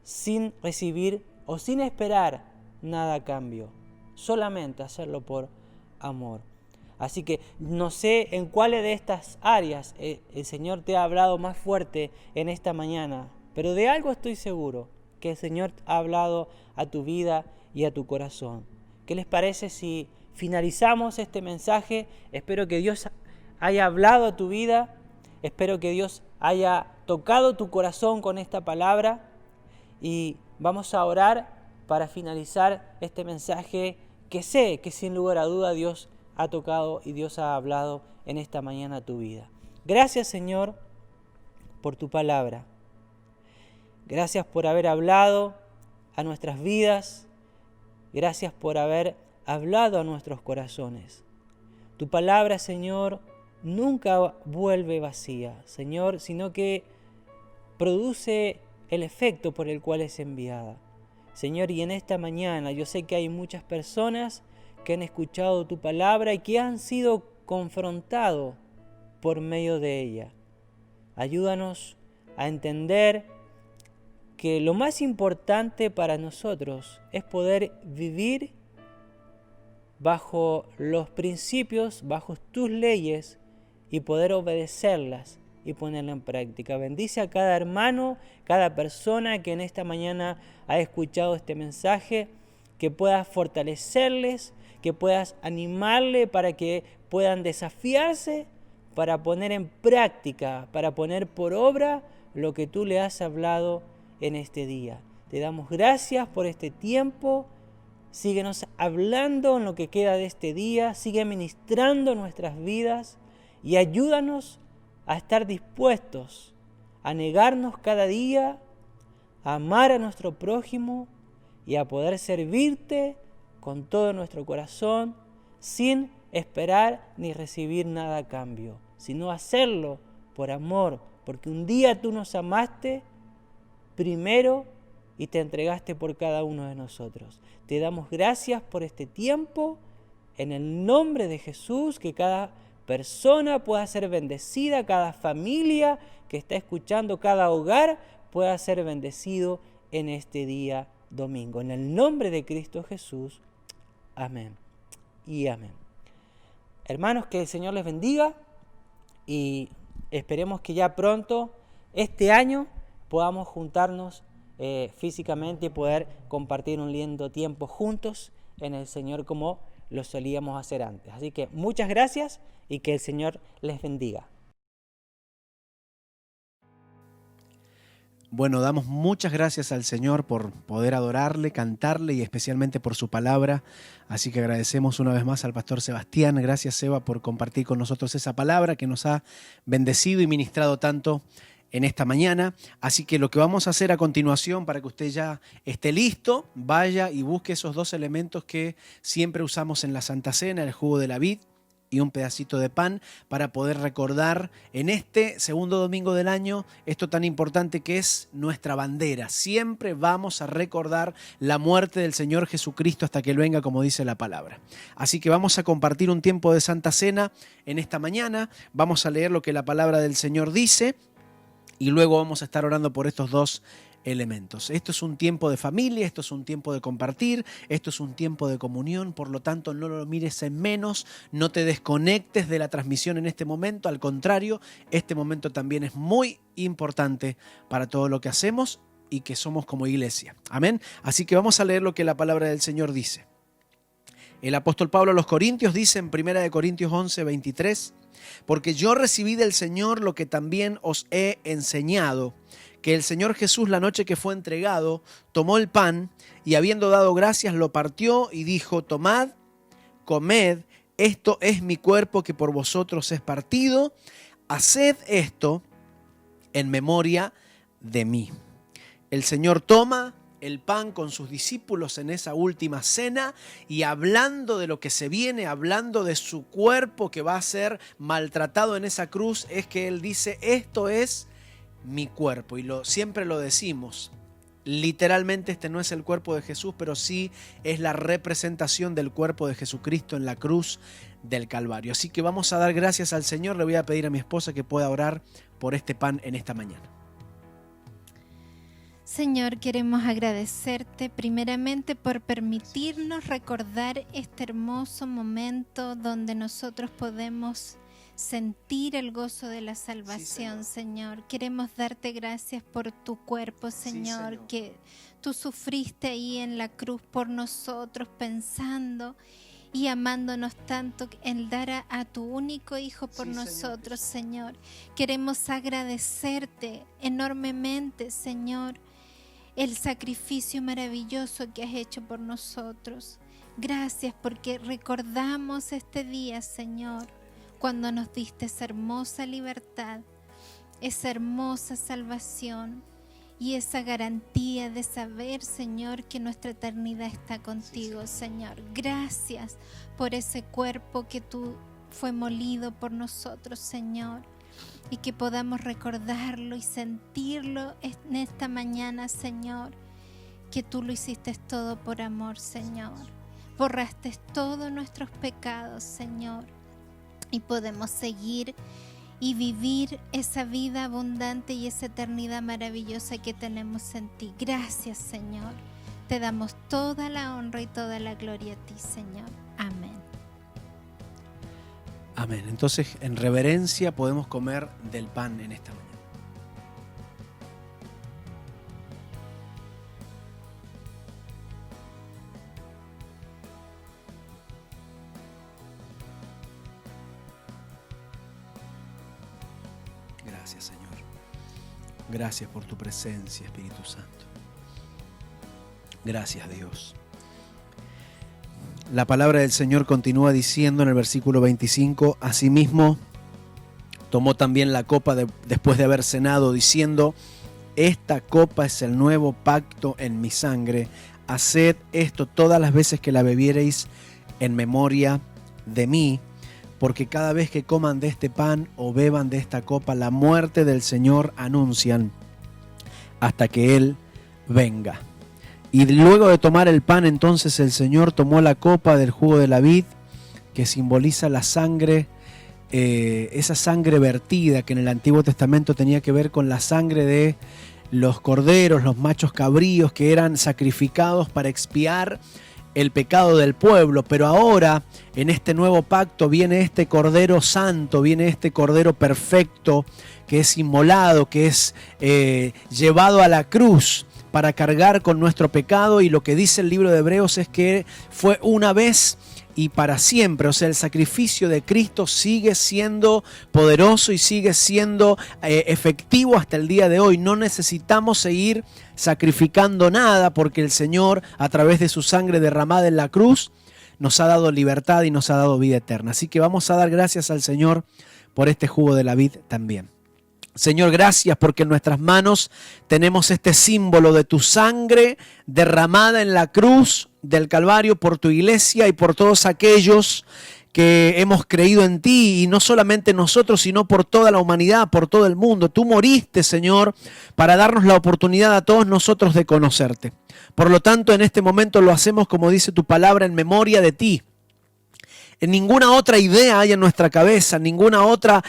sin recibir o sin esperar nada a cambio, solamente hacerlo por amor. Así que no sé en cuáles de estas áreas el Señor te ha hablado más fuerte en esta mañana, pero de algo estoy seguro, que el Señor ha hablado a tu vida y a tu corazón. ¿Qué les parece si finalizamos este mensaje? Espero que Dios haya hablado a tu vida, espero que Dios haya tocado tu corazón con esta palabra y vamos a orar para finalizar este mensaje que sé que sin lugar a duda Dios ha tocado y Dios ha hablado en esta mañana a tu vida. Gracias, Señor, por tu palabra. Gracias por haber hablado a nuestras vidas. Gracias por haber hablado a nuestros corazones. Tu palabra, Señor, nunca vuelve vacía, Señor, sino que produce el efecto por el cual es enviada. Señor, y en esta mañana yo sé que hay muchas personas que han escuchado tu palabra y que han sido confrontados por medio de ella. Ayúdanos a entender que lo más importante para nosotros es poder vivir bajo los principios, bajo tus leyes y poder obedecerlas y ponerla en práctica. Bendice a cada hermano, cada persona que en esta mañana ha escuchado este mensaje, que puedas fortalecerles, que puedas animarle para que puedan desafiarse, para poner en práctica, para poner por obra lo que tú le has hablado en este día. Te damos gracias por este tiempo. Síguenos hablando en lo que queda de este día. Sigue ministrando nuestras vidas y ayúdanos a estar dispuestos a negarnos cada día, a amar a nuestro prójimo y a poder servirte con todo nuestro corazón sin esperar ni recibir nada a cambio, sino hacerlo por amor, porque un día tú nos amaste primero y te entregaste por cada uno de nosotros. Te damos gracias por este tiempo, en el nombre de Jesús, que cada persona pueda ser bendecida, cada familia que está escuchando, cada hogar pueda ser bendecido en este día domingo. En el nombre de Cristo Jesús, amén y amén. Hermanos, que el Señor les bendiga y esperemos que ya pronto, este año, podamos juntarnos físicamente y poder compartir un lindo tiempo juntos en el Señor como lo solíamos hacer antes. Así que muchas gracias y que el Señor les bendiga. Bueno, damos muchas gracias al Señor por poder adorarle, cantarle y especialmente por su palabra. Así que agradecemos una vez más al pastor Sebastián. Gracias, Seba, por compartir con nosotros esa palabra que nos ha bendecido y ministrado tanto en esta mañana. Así que lo que vamos a hacer a continuación, para que usted ya esté listo, vaya y busque esos dos elementos que siempre usamos en la Santa Cena, el jugo de la vid y un pedacito de pan, para poder recordar en este segundo domingo del año esto tan importante que es nuestra bandera. Siempre vamos a recordar la muerte del Señor Jesucristo hasta que Él venga, como dice la palabra. Así que vamos a compartir un tiempo de Santa Cena en esta mañana. Vamos a leer lo que la palabra del Señor dice y luego vamos a estar orando por estos dos elementos. Esto es un tiempo de familia, esto es un tiempo de compartir, esto es un tiempo de comunión, por lo tanto no lo mires en menos, no te desconectes de la transmisión en este momento, al contrario, este momento también es muy importante para todo lo que hacemos y que somos como iglesia. Amén. Así que vamos a leer lo que la palabra del Señor dice. El apóstol Pablo a los Corintios dice en 1 Corintios 11, 23, porque yo recibí del Señor lo que también os he enseñado, que el Señor Jesús la noche que fue entregado, tomó el pan y habiendo dado gracias lo partió y dijo, tomad, comed, esto es mi cuerpo que por vosotros es partido, haced esto en memoria de mí. El Señor toma el pan con sus discípulos en esa última cena y hablando de lo que se viene, hablando de su cuerpo que va a ser maltratado en esa cruz, es que Él dice, esto es mi cuerpo. Y siempre lo decimos, literalmente este no es el cuerpo de Jesús, pero sí es la representación del cuerpo de Jesucristo en la cruz del Calvario. Así que vamos a dar gracias al Señor. Le voy a pedir a mi esposa que pueda orar por este pan en esta mañana. Señor, queremos agradecerte primeramente por permitirnos recordar este hermoso momento donde nosotros podemos sentir el gozo de la salvación, sí, Señor. Queremos darte gracias por tu cuerpo, Señor, sí, Señor, que tú sufriste ahí en la cruz por nosotros, pensando y amándonos tanto en dar a tu único Hijo por nosotros, Señor. Queremos agradecerte enormemente, Señor, el sacrificio maravilloso que has hecho por nosotros. Gracias porque recordamos este día, Señor, cuando nos diste esa hermosa libertad, esa hermosa salvación y esa garantía de saber, Señor, que nuestra eternidad está contigo, Señor. Gracias por ese cuerpo que tú fue molido por nosotros, Señor, y que podamos recordarlo y sentirlo en esta mañana, Señor, que tú lo hiciste todo por amor, Señor. Borraste todos nuestros pecados, Señor, y podemos seguir y vivir esa vida abundante y esa eternidad maravillosa que tenemos en ti. Gracias, Señor. Te damos toda la honra y toda la gloria a ti, Señor. Amén. Amén. Entonces, en reverencia podemos comer del pan en esta mañana. Gracias, Señor. Gracias por tu presencia, Espíritu Santo. Gracias, Dios. La palabra del Señor continúa diciendo en el versículo 25, asimismo tomó también la copa después de haber cenado, diciendo, esta copa es el nuevo pacto en mi sangre, haced esto todas las veces que la bebiereis en memoria de mí, porque cada vez que coman de este pan o beban de esta copa, la muerte del Señor anuncian hasta que Él venga. Y luego de tomar el pan, entonces el Señor tomó la copa del jugo de la vid, que simboliza la sangre, esa sangre vertida que en el Antiguo Testamento tenía que ver con la sangre de los corderos, los machos cabríos que eran sacrificados para expiar el pecado del pueblo. Pero ahora, en este nuevo pacto, viene este Cordero Santo, viene este Cordero perfecto, que es inmolado, que es llevado a la cruz para cargar con nuestro pecado, y lo que dice el libro de Hebreos es que fue una vez y para siempre. O sea, el sacrificio de Cristo sigue siendo poderoso y sigue siendo efectivo hasta el día de hoy. No necesitamos seguir sacrificando nada, porque el Señor, a través de su sangre derramada en la cruz, nos ha dado libertad y nos ha dado vida eterna. Así que vamos a dar gracias al Señor por este jugo de la vid también. Señor, gracias porque en nuestras manos tenemos este símbolo de tu sangre derramada en la cruz del Calvario por tu iglesia y por todos aquellos que hemos creído en ti, y no solamente nosotros, sino por toda la humanidad, por todo el mundo. Tú moriste, Señor, para darnos la oportunidad a todos nosotros de conocerte. Por lo tanto, en este momento lo hacemos, como dice tu palabra, en memoria de ti. En ninguna otra idea hay en nuestra cabeza, ningún otro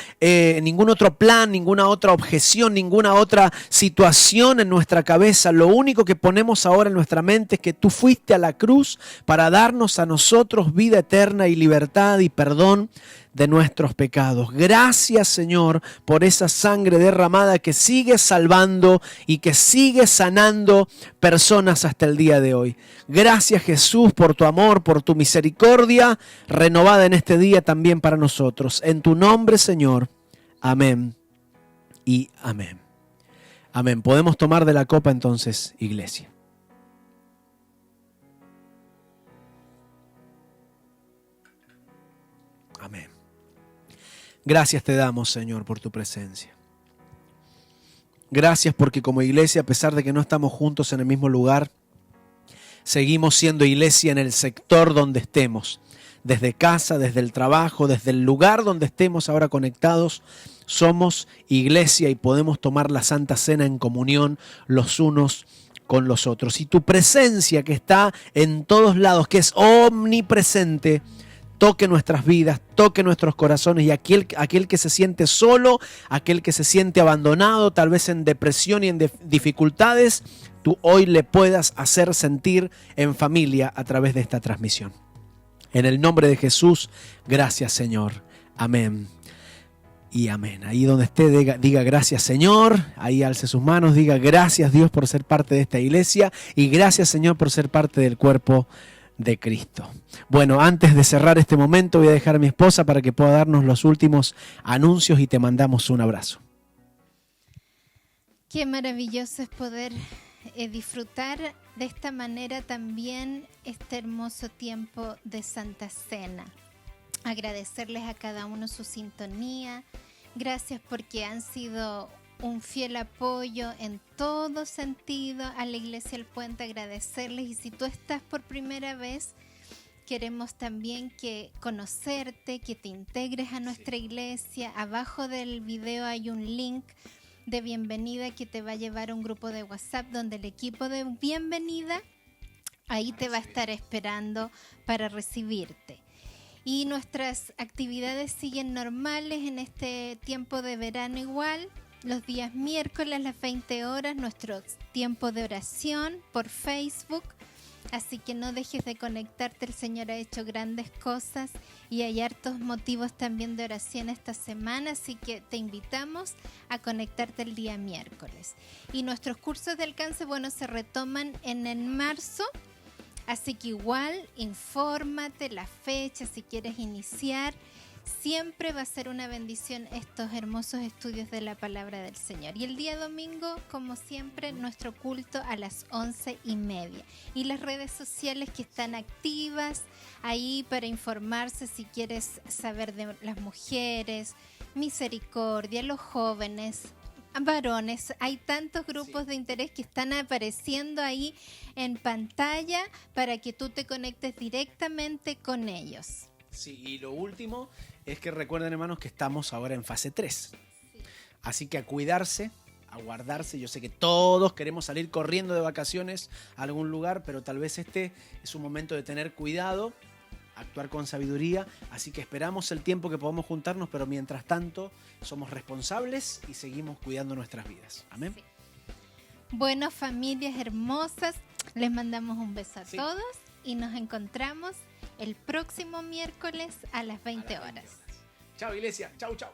plan, ninguna otra objeción, ninguna otra situación en nuestra cabeza. Lo único que ponemos ahora en nuestra mente es que tú fuiste a la cruz para darnos a nosotros vida eterna y libertad y perdón de nuestros pecados. Gracias, Señor, por esa sangre derramada que sigue salvando y que sigue sanando personas hasta el día de hoy. Gracias, Jesús, por tu amor, por tu misericordia renovada en este día también para nosotros. En tu nombre, Señor. Amén y amén. Amén. Podemos tomar de la copa entonces, iglesia. Amén. Gracias te damos, Señor, por tu presencia. Gracias porque como iglesia, a pesar de que no estamos juntos en el mismo lugar, seguimos siendo iglesia en el sector donde estemos. Desde casa, desde el trabajo, desde el lugar donde estemos ahora conectados, somos iglesia y podemos tomar la Santa Cena en comunión los unos con los otros. Y tu presencia que está en todos lados, que es omnipresente, toque nuestras vidas, toque nuestros corazones, y aquel que se siente solo, aquel que se siente abandonado, tal vez en depresión y en dificultades, tú hoy le puedas hacer sentir en familia a través de esta transmisión. En el nombre de Jesús, gracias, Señor. Amén y amén. Ahí donde esté, diga gracias, Señor. Ahí alce sus manos, diga gracias, Dios, por ser parte de esta iglesia, y gracias, Señor, por ser parte del cuerpo de Cristo. Bueno, antes de cerrar este momento, voy a dejar a mi esposa para que pueda darnos los últimos anuncios y te mandamos un abrazo. Qué maravilloso es poder disfrutar de esta manera también este hermoso tiempo de Santa Cena. Agradecerles a cada uno su sintonía. Gracias porque han sido un fiel apoyo en todo sentido a la Iglesia El Puente. Agradecerles, y si tú estás por primera vez, queremos también conocerte, que te integres a nuestra iglesia. Abajo del video hay un link de bienvenida que te va a llevar a un grupo de WhatsApp donde el equipo de bienvenida ahí te va a estar esperando para recibirte. Y nuestras actividades siguen normales en este tiempo de verano igual. Los días miércoles a las 20 horas, nuestro tiempo de oración por Facebook. Así que no dejes de conectarte, el Señor ha hecho grandes cosas y hay hartos motivos también de oración esta semana, así que te invitamos a conectarte el día miércoles. Y nuestros cursos de alcance, se retoman en marzo, así que igual infórmate la fecha si quieres iniciar. Siempre va a ser una bendición estos hermosos estudios de la palabra del Señor. Y el día domingo, como siempre, nuestro culto a las 11:30. Y las redes sociales que están activas ahí para informarse si quieres saber de las mujeres, misericordia, los jóvenes, varones. Hay tantos grupos de interés que están apareciendo ahí en pantalla para que tú te conectes directamente con ellos. Sí, y lo último es que recuerden, hermanos, que estamos ahora en fase 3. Sí. Así que a cuidarse, a guardarse. Yo sé que todos queremos salir corriendo de vacaciones a algún lugar, pero tal vez este es un momento de tener cuidado, actuar con sabiduría. Así que esperamos el tiempo que podamos juntarnos, pero mientras tanto somos responsables y seguimos cuidando nuestras vidas. Amén. Sí. Bueno, familias hermosas, les mandamos un beso a todos y nos encontramos el próximo miércoles a las 20 horas. Chao, iglesia. Chau, chau.